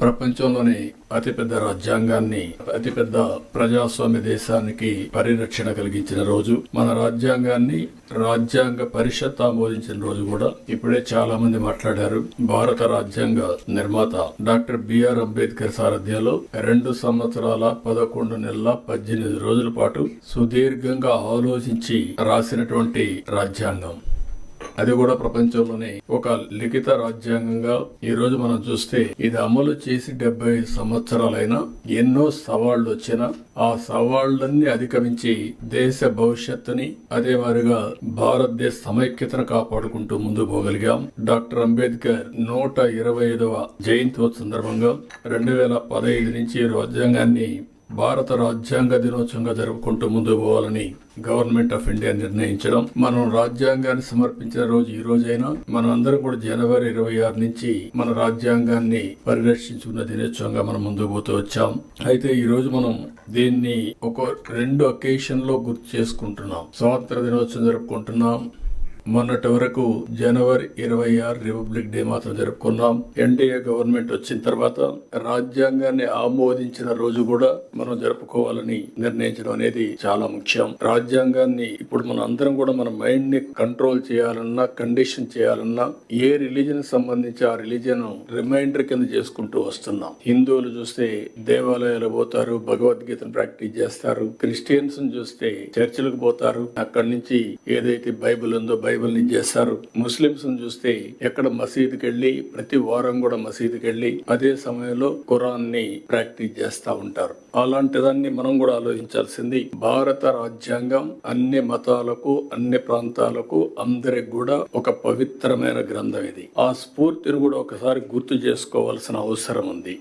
ప్రపంచంలోని అతిపెద్ద రాజ్యాంగాన్ని, అతిపెద్ద ప్రజాస్వామ్య దేశానికి పరిరక్షణ కలిగించిన రోజు, మన రాజ్యాంగాన్ని రాజ్యాంగ పరిషత్ ఆమోదించిన రోజు కూడా ఇప్పుడే చాలా మంది మాట్లాడారు. భారత రాజ్యాంగ నిర్మాత డాక్టర్ బిఆర్ అంబేద్కర్ సారథ్యంలో 2 సంవత్సరాల 11 నెలల 18 రోజుల పాటు సుదీర్ఘంగా ఆలోచించి రాసినటువంటి రాజ్యాంగం. అది కూడా ప్రపంచంలోనే ఒక లిఖిత రాజ్యాంగంగా ఈ రోజు మనం చూస్తే ఇది అమలు చేసి 75 సంవత్సరాలైనా ఎన్నో సవాళ్లు వచ్చినా ఆ సవాళ్లన్నీ అధిగమించి దేశ భవిష్యత్తుని, అదే మాదిరిగా భారతదేశ సమైక్యతను కాపాడుకుంటూ ముందుకు పోగలిగాం. డాక్టర్ అంబేద్కర్ 125వ జయంతి సందర్భంగా 2015 నుంచి రాజ్యాంగాన్ని భారత రాజ్యాంగ దినోత్సవంగా జరుపుకుంటూ ముందుకు పోవాలని గవర్నమెంట్ ఆఫ్ ఇండియా నిర్ణయించడం. మనం రాజ్యాంగాన్ని సమర్పించిన రోజు ఈ రోజైనా మనం అందరం కూడా జనవరి 26 నుంచి మన రాజ్యాంగాన్ని పరిరక్షించుకున్న దినోత్సవంగా మనం ముందుకు పోతూ వచ్చాం. అయితే ఈ రోజు మనం దీన్ని ఒక 2 అకేషన్ లో గుర్తు చేసుకుంటున్నాం. స్వాతంత్ర దినోత్సవం జరుపుకుంటున్నాం. మొన్నటి వరకు జనవరి 26 రిపబ్లిక్ డే మాత్రం జరుపుకున్నాం. ఎన్డీఏ గవర్నమెంట్ వచ్చిన తర్వాత రాజ్యాంగాన్ని ఆమోదించిన రోజు కూడా మనం జరుపుకోవాలని నిర్ణయించడం అనేది చాలా ముఖ్యం. రాజ్యాంగాన్ని ఇప్పుడు మనం అందరం కూడా మన మైండ్ ని కంట్రోల్ చేయాలన్నా, కండిషన్ చేయాలన్నా ఏ రిలీజన్ సంబంధించి ఆ రిలీజన్ రిమైండర్ కింద చేసుకుంటూ వస్తున్నాం. హిందువులు చూస్తే దేవాలయాలు పోతారు, భగవద్గీతను ప్రాక్టీస్ చేస్తారు. క్రిస్టియన్స్ చూస్తే చర్చిలకు పోతారు, అక్కడి నుంచి ఏదైతే బైబిల్ ఉందో బైబిల్ ని చేస్తారు. ముస్లింస్ చూస్తే ఎక్కడ మసీదుకి వెళ్లి ప్రతి వారం కూడా మసీదుకి వెళ్లి అదే సమయంలో ఖురాన్ ని ప్రాక్టీస్ చేస్తా ఉంటారు. అలాంటిదాన్ని మనం కూడా ఆలోచించాల్సింది. భారత రాజ్యాంగం అన్ని మతాలకు, అన్ని ప్రాంతాలకు, అందరికి కూడా ఒక పవిత్రమైన గ్రంథం ఇది. ఆ స్ఫూర్తిని కూడా ఒకసారి గుర్తు చేసుకోవాల్సిన అవసరం ఉంది.